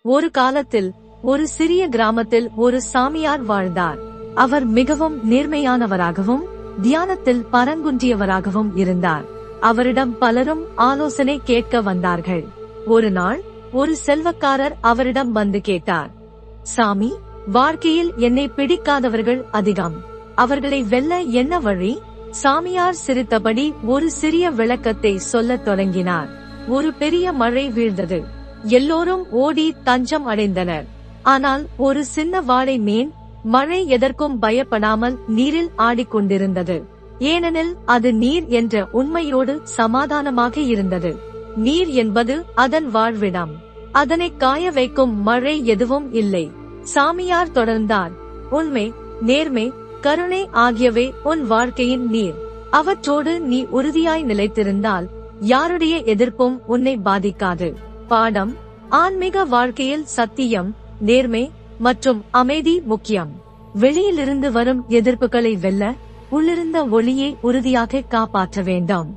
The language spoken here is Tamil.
ஒரு காலத்தில் ஒரு சிறிய கிராமத்தில் ஒரு சாமியார் வாழ்ந்தார். அவர் மிகவும் நேர்மையானவராகவும் தியானத்தில் பரங்குன்றியவராகவும் இருந்தார். அவரிடம் பலரும் ஆலோசனை கேட்க வந்தார்கள். ஒரு நாள் ஒரு செல்வக்காரர் அவரிடம் வந்து கேட்டார், சாமி, வாழ்க்கையில் என்னை பிடிக்காதவர்கள் அதிகம். அவர்களை வெல்ல என்ன வழி? சாமியார் சிரித்தபடி ஒரு சிறிய விளக்கத்தை சொல்லத் தொடங்கினார். ஒரு பெரிய மழை வீழ்ந்தது. எல்லோரும் ஓடி தஞ்சம் அடைந்தனர். ஆனால் ஒரு சின்ன வாழை மீன் மழை எதற்கும் பயப்படாமல் நீரில் ஆடிக்கொண்டிருந்தது. ஏனெனில் அது நீர் என்ற உண்மையோடு சமாதானமாக இருந்தது. நீர் என்பது அதன் வாழ்விடம். அதனை காய வைக்கும் மழை எதுவும் இல்லை. சாமியார் தொடர்ந்தார், உண்மை, நேர்மை, கருணை ஆகியவை உன் வாழ்க்கையின் நீர். அவற்றோடு நீ உறுதியாய் நிலைத்திருந்தால் யாருடைய எதிர்ப்பும் உன்னை பாதிக்காது. பாடம்: ஆன்மீக வாழ்க்கையில் சத்தியம், நேர்மை மற்றும் அமைதி முக்கியம். வெளியிலிருந்து வரும் எதிர்ப்புகளை வெல்ல உள்ளிருந்த ஒளியை உறுதியாக காப்பாற்ற வேண்டும்.